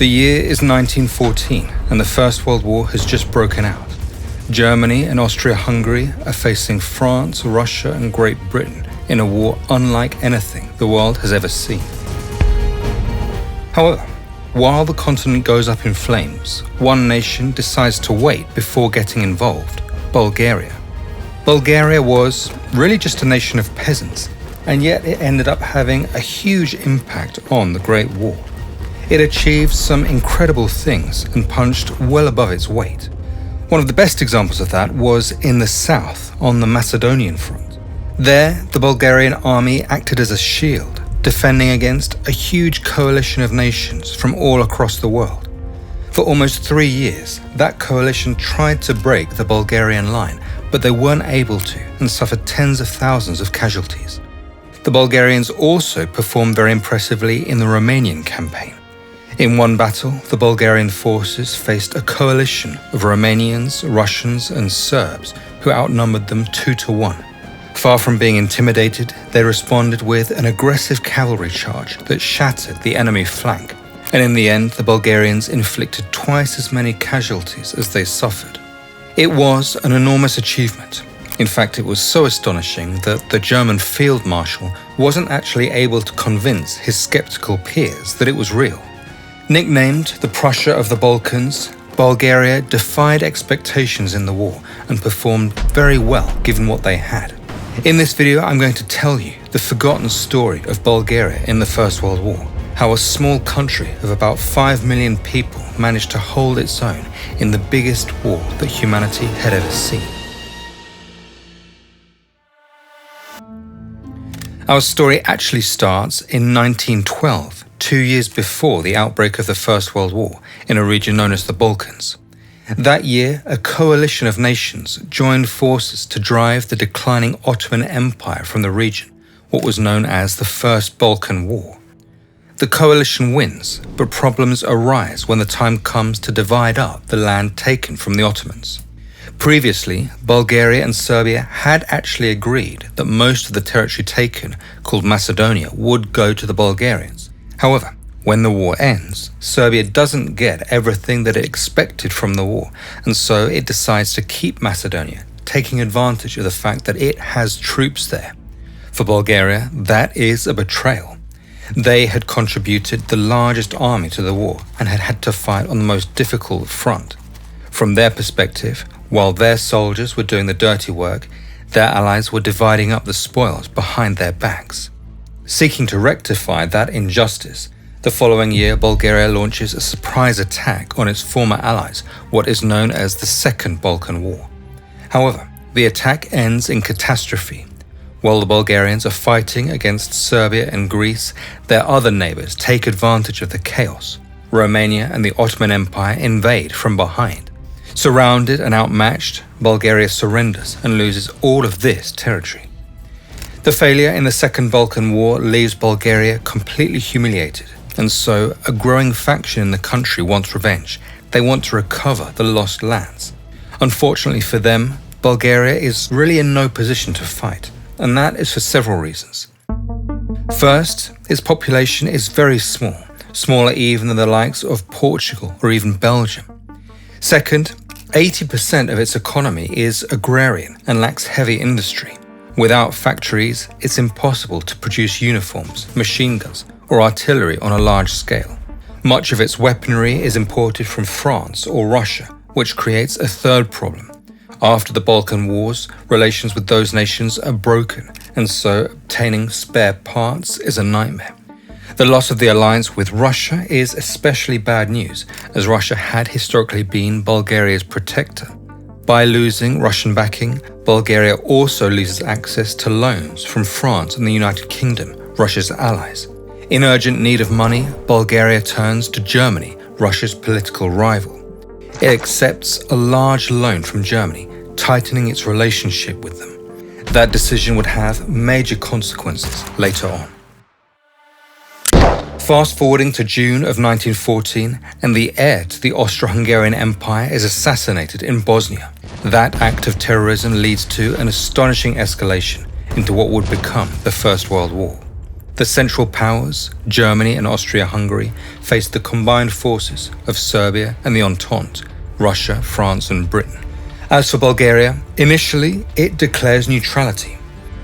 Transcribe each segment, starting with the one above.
The year is 1914 and the First World War has just broken out. Germany and Austria-Hungary are facing France, Russia and Great Britain in a war unlike anything the world has ever seen. However, while the continent goes up in flames, one nation decides to wait before getting involved: Bulgaria. Bulgaria was really just a nation of peasants, and yet it ended up having a huge impact on the Great War. It achieved some incredible things and punched well above its weight. One of the best examples of that was in the south, on the Macedonian Front. There, the Bulgarian army acted as a shield, defending against a huge coalition of nations from all across the world. For almost 3 years, that coalition tried to break the Bulgarian line, but they weren't able to and suffered tens of thousands of casualties. The Bulgarians also performed very impressively in the Romanian Campaign. In one battle, the Bulgarian forces faced a coalition of Romanians, Russians and Serbs who outnumbered them 2-1. Far from being intimidated, they responded with an aggressive cavalry charge that shattered the enemy flank, and in the end the Bulgarians inflicted twice as many casualties as they suffered. It was an enormous achievement. In fact, it was so astonishing that the German field marshal wasn't actually able to convince his skeptical peers that it was real. Nicknamed the Prussia of the Balkans, Bulgaria defied expectations in the war and performed very well given what they had. In this video, I'm going to tell you the forgotten story of Bulgaria in the First World War, how a small country of about 5 million people managed to hold its own in the biggest war that humanity had ever seen. Our story actually starts in 1912, 2 years before the outbreak of the First World War, in a region known as the Balkans. That year, a coalition of nations joined forces to drive the declining Ottoman Empire from the region, what was known as the First Balkan War. The coalition wins, but problems arise when the time comes to divide up the land taken from the Ottomans. Previously, Bulgaria and Serbia had actually agreed that most of the territory taken, called Macedonia, would go to the Bulgarians. However, when the war ends, Serbia doesn't get everything that it expected from the war, and so it decides to keep Macedonia, taking advantage of the fact that it has troops there. For Bulgaria, that is a betrayal. They had contributed the largest army to the war and had had to fight on the most difficult front. From their perspective, while their soldiers were doing the dirty work, their allies were dividing up the spoils behind their backs. Seeking to rectify that injustice, the following year Bulgaria launches a surprise attack on its former allies, what is known as the Second Balkan War. However, the attack ends in catastrophe. While the Bulgarians are fighting against Serbia and Greece, their other neighbors take advantage of the chaos. Romania and the Ottoman Empire invade from behind. Surrounded and outmatched, Bulgaria surrenders and loses all of this territory. The failure in the Second Balkan War leaves Bulgaria completely humiliated, and so a growing faction in the country wants revenge. They want to recover the lost lands. Unfortunately for them, Bulgaria is really in no position to fight, and that is for several reasons. First, its population is very small, smaller even than the likes of Portugal or even Belgium. Second, 80% of its economy is agrarian and lacks heavy industry. Without factories, it's impossible to produce uniforms, machine guns, or artillery on a large scale. Much of its weaponry is imported from France or Russia, which creates a third problem. After the Balkan Wars, relations with those nations are broken, and so obtaining spare parts is a nightmare. The loss of the alliance with Russia is especially bad news, as Russia had historically been Bulgaria's protector. By losing Russian backing, Bulgaria also loses access to loans from France and the United Kingdom, Russia's allies. In urgent need of money, Bulgaria turns to Germany, Russia's political rival. It accepts a large loan from Germany, tightening its relationship with them. That decision would have major consequences later on. Fast forwarding to June of 1914, and the heir to the Austro-Hungarian Empire is assassinated in Bosnia. That act of terrorism leads to an astonishing escalation into what would become the First World War. The Central Powers, Germany and Austria-Hungary, faced the combined forces of Serbia and the Entente, Russia, France and Britain. As for Bulgaria, initially it declares neutrality.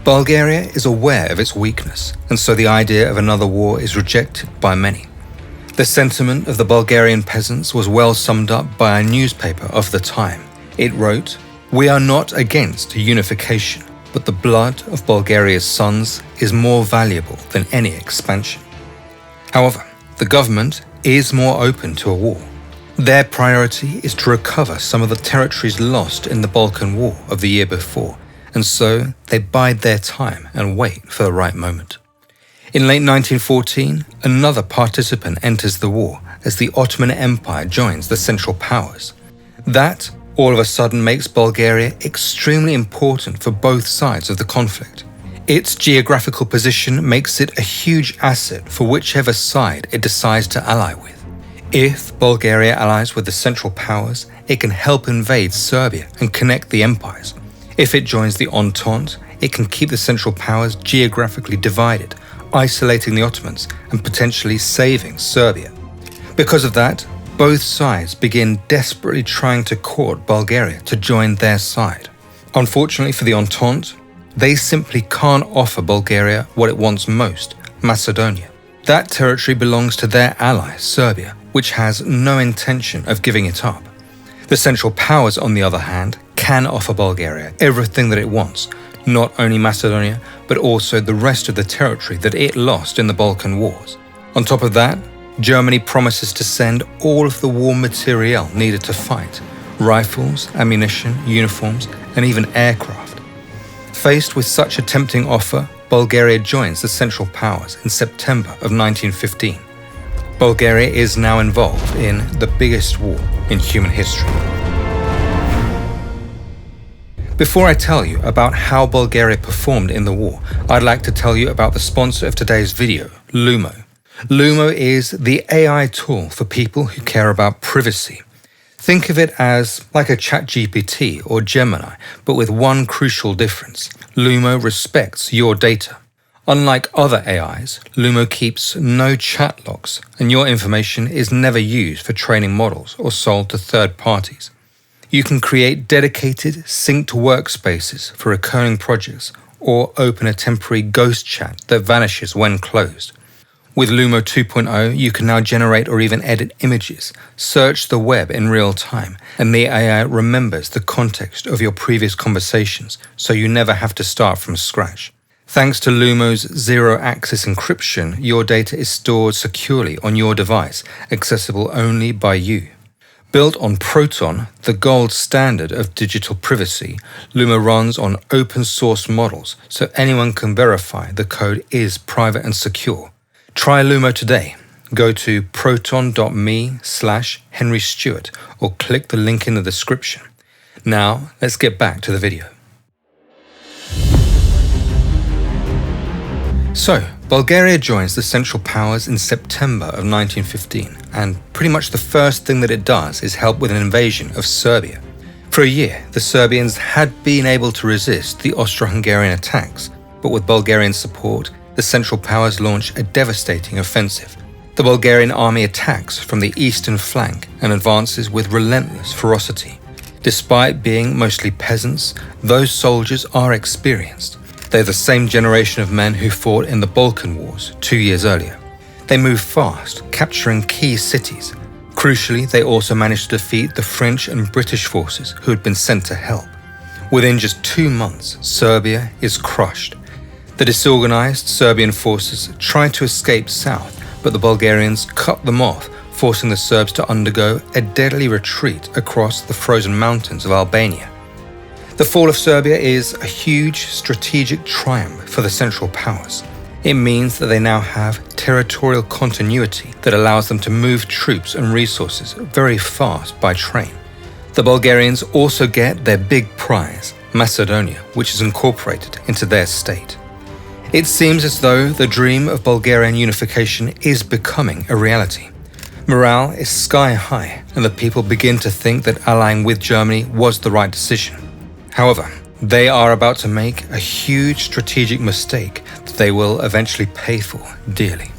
Bulgaria is aware of its weakness, and so the idea of another war is rejected by many. The sentiment of the Bulgarian peasants was well summed up by a newspaper of the time. It wrote, "We are not against unification, but the blood of Bulgaria's sons is more valuable than any expansion." However, the government is more open to a war. Their priority is to recover some of the territories lost in the Balkan War of the year before, and so they bide their time and wait for the right moment. In late 1914, another participant enters the war as the Ottoman Empire joins the Central Powers. That all of a sudden makes Bulgaria extremely important for both sides of the conflict. Its geographical position makes it a huge asset for whichever side it decides to ally with. If Bulgaria allies with the Central Powers, it can help invade Serbia and connect the empires. If it joins the Entente, it can keep the Central Powers geographically divided, isolating the Ottomans and potentially saving Serbia. Because of that, both sides begin desperately trying to court Bulgaria to join their side. Unfortunately for the Entente, they simply can't offer Bulgaria what it wants most, Macedonia. That territory belongs to their ally, Serbia, which has no intention of giving it up. The Central Powers, on the other hand, can offer Bulgaria everything that it wants, not only Macedonia, but also the rest of the territory that it lost in the Balkan Wars. On top of that, Germany promises to send all of the war materiel needed to fight: rifles, ammunition, uniforms, and even aircraft. Faced with such a tempting offer, Bulgaria joins the Central Powers in September of 1915. Bulgaria is now involved in the biggest war in human history. Before I tell you about how Bulgaria performed in the war, I'd like to tell you about the sponsor of today's video, Lumo. Lumo is the AI tool for people who care about privacy. Think of it as like a ChatGPT or Gemini, but with one crucial difference. Lumo respects your data. Unlike other AIs, Lumo keeps no chat logs, and your information is never used for training models or sold to third parties. You can create dedicated, synced workspaces for recurring projects or open a temporary ghost chat that vanishes when closed. With Lumo 2.0, you can now generate or even edit images, search the web in real time, and the AI remembers the context of your previous conversations, so you never have to start from scratch. Thanks to Lumo's zero-access encryption, your data is stored securely on your device, accessible only by you. Built on Proton, the gold standard of digital privacy, Lumo runs on open-source models, so anyone can verify the code is private and secure. Try Lumo today. Go to proton.me/Henry Stewart or click the link in the description. Now, let's get back to the video. So, Bulgaria joins the Central Powers in September of 1915, and pretty much the first thing that it does is help with an invasion of Serbia. For a year, the Serbians had been able to resist the Austro-Hungarian attacks, but with Bulgarian support, the Central Powers launch a devastating offensive. The Bulgarian army attacks from the eastern flank and advances with relentless ferocity. Despite being mostly peasants, those soldiers are experienced. They're the same generation of men who fought in the Balkan Wars 2 years earlier. They move fast, capturing key cities. Crucially, they also managed to defeat the French and British forces who had been sent to help. Within just 2 months, Serbia is crushed. The disorganized Serbian forces tried to escape south, but the Bulgarians cut them off, forcing the Serbs to undergo a deadly retreat across the frozen mountains of Albania. The fall of Serbia is a huge strategic triumph for the Central Powers. It means that they now have territorial continuity that allows them to move troops and resources very fast by train. The Bulgarians also get their big prize, Macedonia, which is incorporated into their state. It seems as though the dream of Bulgarian unification is becoming a reality. Morale is sky high, and the people begin to think that allying with Germany was the right decision. However, they are about to make a huge strategic mistake that they will eventually pay for dearly.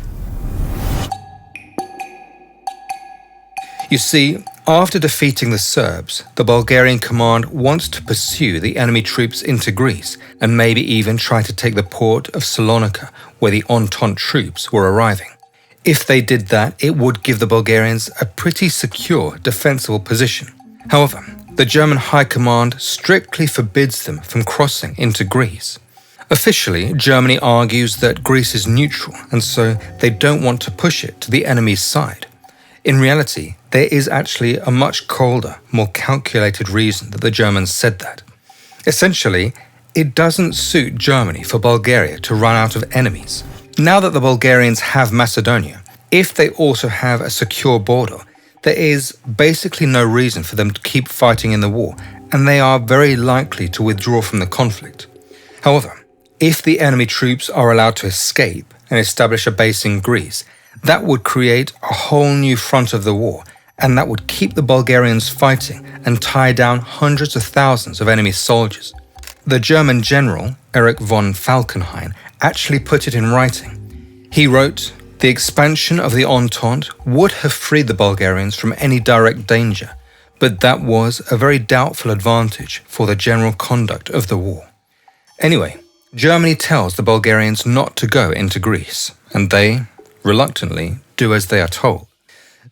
You see, after defeating the Serbs, the Bulgarian command wants to pursue the enemy troops into Greece and maybe even try to take the port of Salonika, where the Entente troops were arriving. If they did that, it would give the Bulgarians a pretty secure, defensible position. However, the German High Command strictly forbids them from crossing into Greece. Officially, Germany argues that Greece is neutral, and so they don't want to push it to the enemy's side. In reality, there is actually a much colder, more calculated reason that the Germans said that. Essentially, it doesn't suit Germany for Bulgaria to run out of enemies. Now that the Bulgarians have Macedonia, if they also have a secure border, there is basically no reason for them to keep fighting in the war, and they are very likely to withdraw from the conflict. However, if the enemy troops are allowed to escape and establish a base in Greece, that would create a whole new front of the war, and that would keep the Bulgarians fighting and tie down hundreds of thousands of enemy soldiers. The German general, Erich von Falkenhayn, actually put it in writing. He wrote, "The expansion of the Entente would have freed the Bulgarians from any direct danger, but that was a very doubtful advantage for the general conduct of the war." Anyway, Germany tells the Bulgarians not to go into Greece, and they, reluctantly, do as they are told.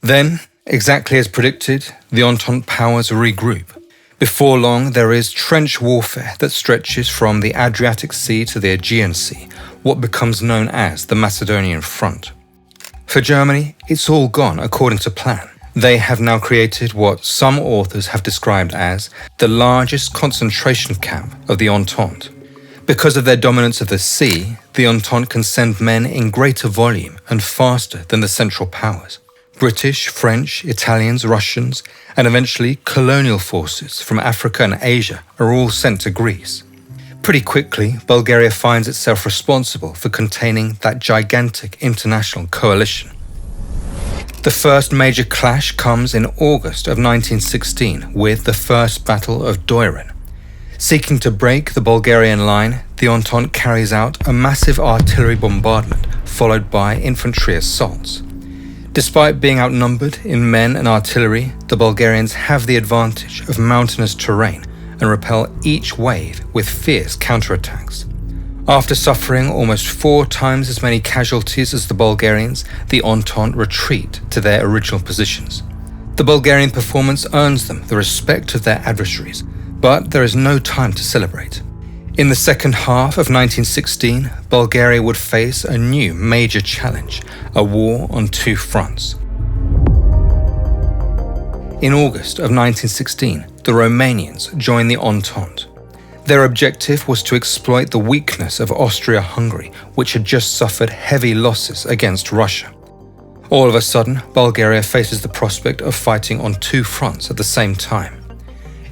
Then, exactly as predicted, the Entente powers regroup. Before long, there is trench warfare that stretches from the Adriatic Sea to the Aegean Sea, what becomes known as the Macedonian Front. For Germany, it's all gone according to plan. They have now created what some authors have described as the largest concentration camp of the Entente. Because of their dominance of the sea, the Entente can send men in greater volume and faster than the Central Powers. British, French, Italians, Russians, and eventually colonial forces from Africa and Asia are all sent to Greece. Pretty quickly, Bulgaria finds itself responsible for containing that gigantic international coalition. The first major clash comes in August of 1916 with the First Battle of Doiran. Seeking to break the Bulgarian line, the Entente carries out a massive artillery bombardment followed by infantry assaults. Despite being outnumbered in men and artillery, the Bulgarians have the advantage of mountainous terrain and repel each wave with fierce counterattacks. After suffering almost 4 times as many casualties as the Bulgarians, the Entente retreat to their original positions. The Bulgarian performance earns them the respect of their adversaries, but there is no time to celebrate. In the second half of 1916, Bulgaria would face a new major challenge, a war on 2 fronts. In August of 1916, the Romanians joined the Entente. Their objective was to exploit the weakness of Austria-Hungary, which had just suffered heavy losses against Russia. All of a sudden, Bulgaria faces the prospect of fighting on 2 fronts at the same time.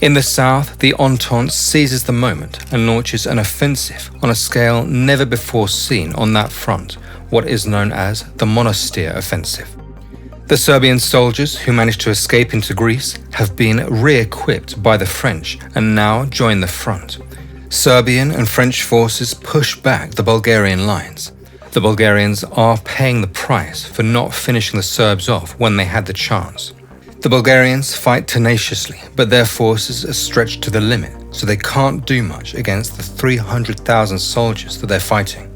In the south, the Entente seizes the moment and launches an offensive on a scale never before seen on that front, what is known as the Monastir Offensive. The Serbian soldiers who managed to escape into Greece have been re-equipped by the French and now join the front. Serbian and French forces push back the Bulgarian lines. The Bulgarians are paying the price for not finishing the Serbs off when they had the chance. The Bulgarians fight tenaciously, but their forces are stretched to the limit, so they can't do much against the 300,000 soldiers that they're fighting.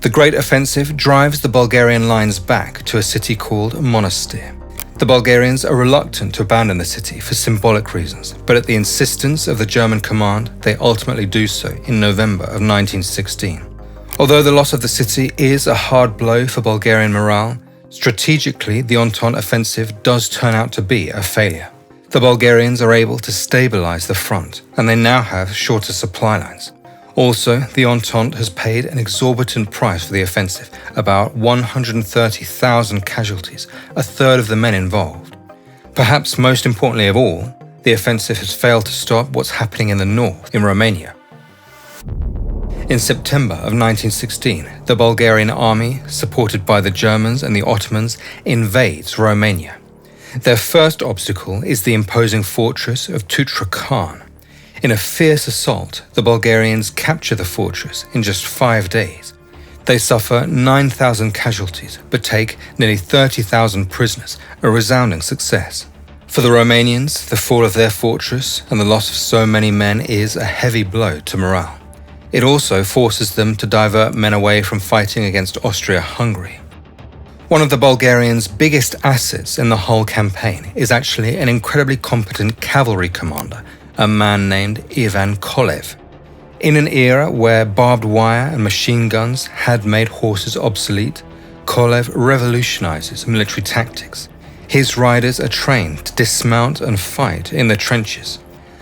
The Great Offensive drives the Bulgarian lines back to a city called Monastir. The Bulgarians are reluctant to abandon the city for symbolic reasons, but at the insistence of the German command, they ultimately do so in November of 1916. Although the loss of the city is a hard blow for Bulgarian morale, strategically, the Entente offensive does turn out to be a failure. The Bulgarians are able to stabilize the front, and they now have shorter supply lines. Also, the Entente has paid an exorbitant price for the offensive, about 130,000 casualties, a third of the men involved. Perhaps most importantly of all, the offensive has failed to stop what's happening in the north, in Romania. In September of 1916, the Bulgarian army, supported by the Germans and the Ottomans, invades Romania. Their first obstacle is the imposing fortress of Tutra Khan. In a fierce assault, the Bulgarians capture the fortress in just 5 days. They suffer 9,000 casualties, but take nearly 30,000 prisoners, a resounding success. For the Romanians, the fall of their fortress and the loss of so many men is a heavy blow to morale. It also forces them to divert men away from fighting against Austria-Hungary. One of the Bulgarians' biggest assets in the whole campaign is actually an incredibly competent cavalry commander, a man named Ivan Kolev. In an era where barbed wire and machine guns had made horses obsolete, Kolev revolutionizes military tactics. His riders are trained to dismount and fight in the trenches.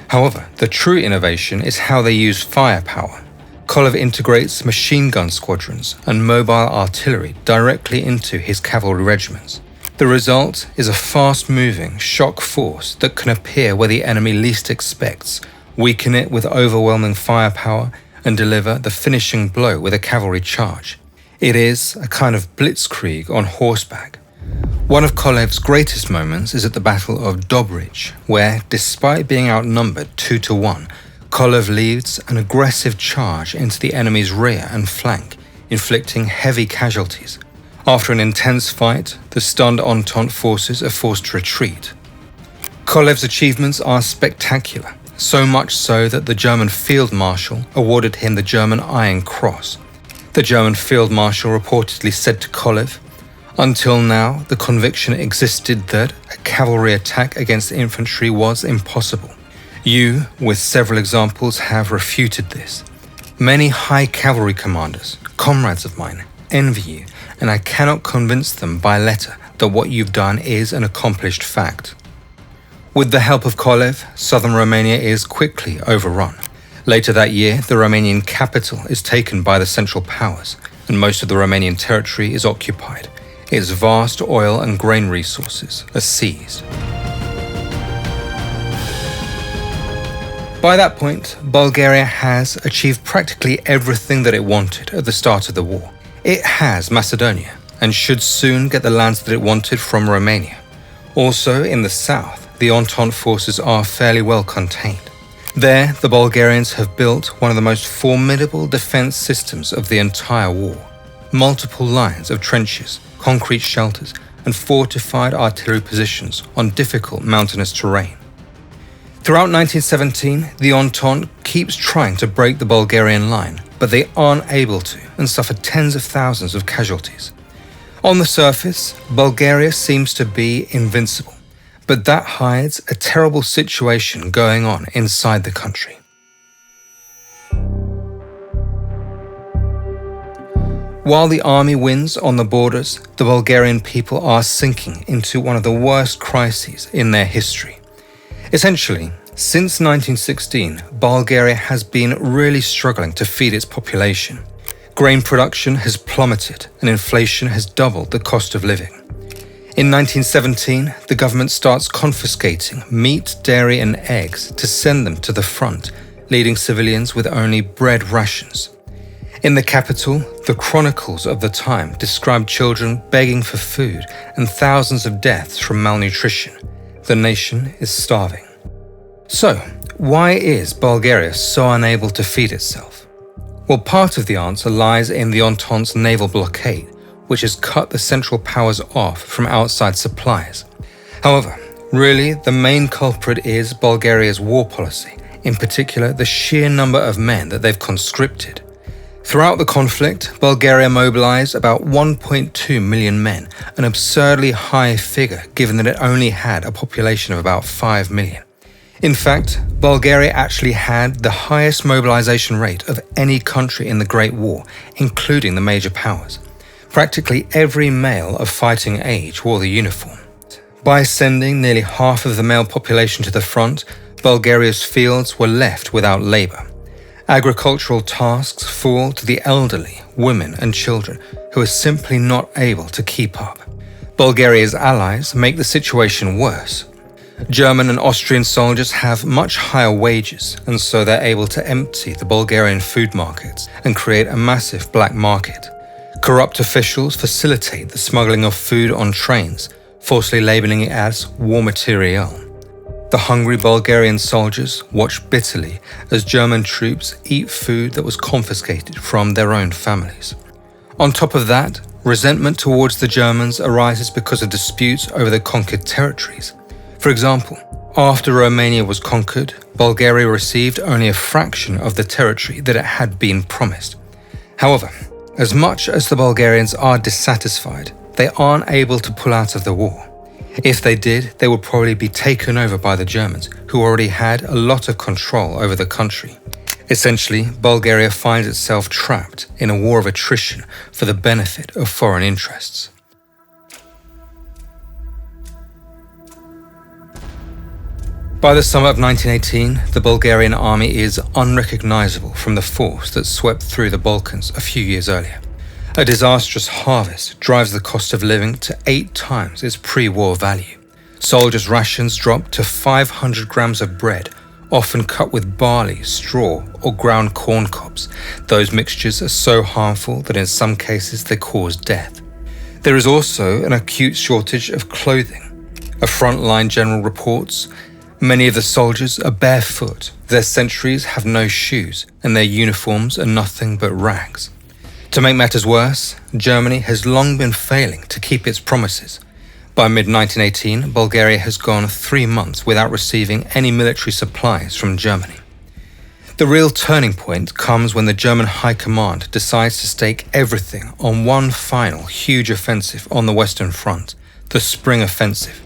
However, the true innovation is how they use firepower. Kolev integrates machine gun squadrons and mobile artillery directly into his cavalry regiments. The result is a fast-moving shock force that can appear where the enemy least expects, weaken it with overwhelming firepower, and deliver the finishing blow with a cavalry charge. It is a kind of blitzkrieg on horseback. One of Kolev's greatest moments is at the Battle of Dobrich, where, despite being outnumbered 2-1, Kolev leads an aggressive charge into the enemy's rear and flank, inflicting heavy casualties. After an intense fight, the stunned Entente forces are forced to retreat. Kolev's achievements are spectacular, so much so that the German Field Marshal awarded him the German Iron Cross. The German Field Marshal reportedly said to Kolev, "Until now, the conviction existed that a cavalry attack against infantry was impossible. You, with several examples, have refuted this. Many high cavalry commanders, comrades of mine, envy you, and I cannot convince them by letter that what you've done is an accomplished fact." With the help of Kolev, southern Romania is quickly overrun. Later that year, the Romanian capital is taken by the Central Powers, and most of the Romanian territory is occupied. Its vast oil and grain resources are seized. By that point, Bulgaria has achieved practically everything that it wanted at the start of the war. It has Macedonia, and should soon get the lands that it wanted from Romania. Also, in the south, the Entente forces are fairly well contained. There, the Bulgarians have built one of the most formidable defense systems of the entire war. Multiple lines of trenches, concrete shelters, and fortified artillery positions on difficult mountainous terrain. Throughout 1917, the Entente keeps trying to break the Bulgarian line, but they aren't able to and suffer tens of thousands of casualties. On the surface, Bulgaria seems to be invincible, but that hides a terrible situation going on inside the country. While the army wins on the borders, the Bulgarian people are sinking into one of the worst crises in their history. Essentially, since 1916, Bulgaria has been really struggling to feed its population. Grain production has plummeted and inflation has doubled the cost of living. In 1917, the government starts confiscating meat, dairy and eggs to send them to the front, leaving civilians with only bread rations. In the capital, the chronicles of the time describe children begging for food and thousands of deaths from malnutrition. The nation is starving. So, why is Bulgaria so unable to feed itself? Well, part of the answer lies in the Entente's naval blockade, which has cut the Central Powers off from outside supplies. However, really, the main culprit is Bulgaria's war policy, in particular the sheer number of men that they've conscripted. Throughout the conflict, Bulgaria mobilized about 1.2 million men, an absurdly high figure given that it only had a population of about 5 million. In fact, Bulgaria actually had the highest mobilization rate of any country in the Great War, including the major powers. Practically every male of fighting age wore the uniform. By sending nearly half of the male population to the front, Bulgaria's fields were left without labor. Agricultural tasks fall to the elderly, women and children who are simply not able to keep up. Bulgaria's allies make the situation worse. German and Austrian soldiers have much higher wages, and so they're able to empty the Bulgarian food markets and create a massive black market. Corrupt officials facilitate the smuggling of food on trains, falsely labeling it as war material. The hungry Bulgarian soldiers watch bitterly as German troops eat food that was confiscated from their own families. On top of that, resentment towards the Germans arises because of disputes over the conquered territories. For example, after Romania was conquered, Bulgaria received only a fraction of the territory that it had been promised. However, as much as the Bulgarians are dissatisfied, they aren't able to pull out of the war. If they did, they would probably be taken over by the Germans, who already had a lot of control over the country. Essentially, Bulgaria finds itself trapped in a war of attrition for the benefit of foreign interests. By the summer of 1918, the Bulgarian army is unrecognizable from the force that swept through the Balkans a few years earlier. A disastrous harvest drives the cost of living to 8 times its pre-war value. Soldiers' rations drop to 500 grams of bread, often cut with barley, straw, or ground corn cobs. Those mixtures are so harmful that in some cases they cause death. There is also an acute shortage of clothing. A frontline general reports, "Many of the soldiers are barefoot, their sentries have no shoes, and their uniforms are nothing but rags." To make matters worse, Germany has long been failing to keep its promises. By mid-1918, Bulgaria has gone 3 months without receiving any military supplies from Germany. The real turning point comes when the German High Command decides to stake everything on one final huge offensive on the Western Front, the Spring Offensive.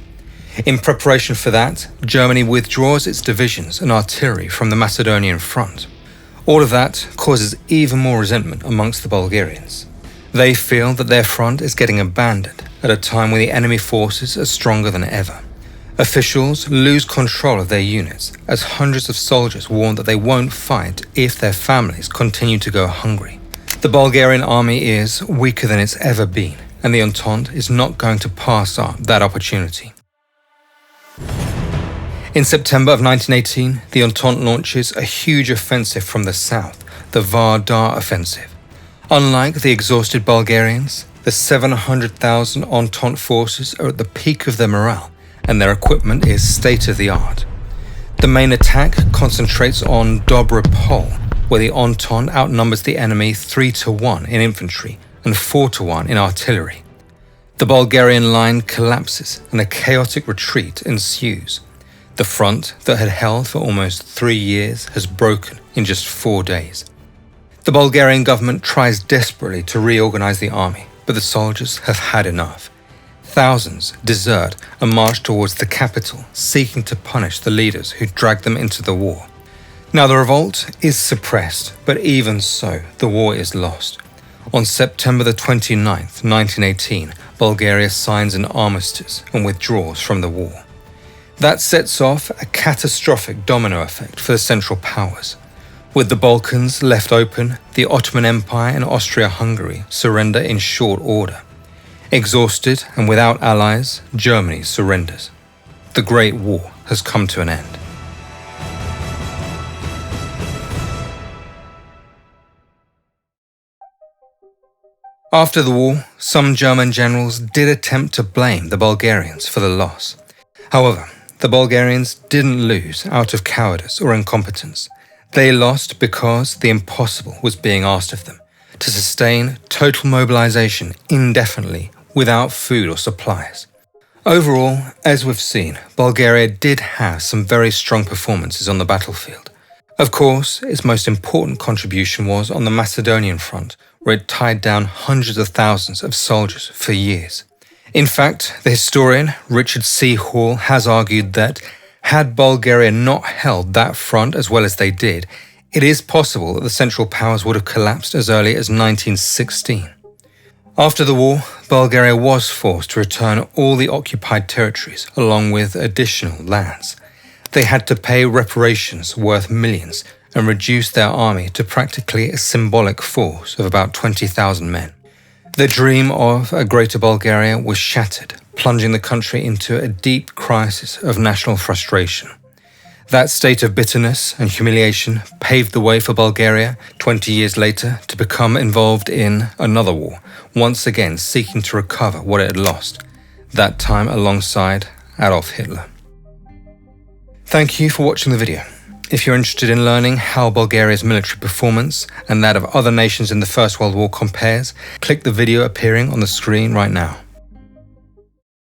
In preparation for that, Germany withdraws its divisions and artillery from the Macedonian Front. All of that causes even more resentment amongst the Bulgarians. They feel that their front is getting abandoned at a time when the enemy forces are stronger than ever. Officials lose control of their units as hundreds of soldiers warn that they won't fight if their families continue to go hungry. The Bulgarian army is weaker than it's ever been, and the Entente is not going to pass up that opportunity. In September of 1918, the Entente launches a huge offensive from the south, the Vardar Offensive. Unlike the exhausted Bulgarians, the 700,000 Entente forces are at the peak of their morale, and their equipment is state-of-the-art. The main attack concentrates on Dobra Pol, where the Entente outnumbers the enemy 3-1 in infantry and 4-1 in artillery. The Bulgarian line collapses and a chaotic retreat ensues. The front that had held for almost 3 years has broken in just 4 days. The Bulgarian government tries desperately to reorganize the army, but the soldiers have had enough. Thousands desert and march towards the capital, seeking to punish the leaders who dragged them into the war. Now the revolt is suppressed, but even so, the war is lost. On September the 29th, 1918, Bulgaria signs an armistice and withdraws from the war. That sets off a catastrophic domino effect for the Central Powers. With the Balkans left open, the Ottoman Empire and Austria-Hungary surrender in short order. Exhausted and without allies, Germany surrenders. The Great War has come to an end. After the war, some German generals did attempt to blame the Bulgarians for the loss. However, the Bulgarians didn't lose out of cowardice or incompetence. They lost because the impossible was being asked of them, to sustain total mobilization indefinitely without food or supplies. Overall, as we've seen, Bulgaria did have some very strong performances on the battlefield. Of course, its most important contribution was on the Macedonian Front, where it tied down hundreds of thousands of soldiers for years. In fact, the historian Richard C. Hall has argued that had Bulgaria not held that front as well as they did, it is possible that the Central Powers would have collapsed as early as 1916. After the war, Bulgaria was forced to return all the occupied territories along with additional lands. They had to pay reparations worth millions and reduce their army to practically a symbolic force of about 20,000 men. The dream of a greater Bulgaria was shattered, plunging the country into a deep crisis of national frustration. That state of bitterness and humiliation paved the way for Bulgaria 20 years later to become involved in another war, once again seeking to recover what it had lost, that time alongside Adolf Hitler. Thank you for watching the video. If you're interested in learning how Bulgaria's military performance and that of other nations in the First World War compares, click the video appearing on the screen right now.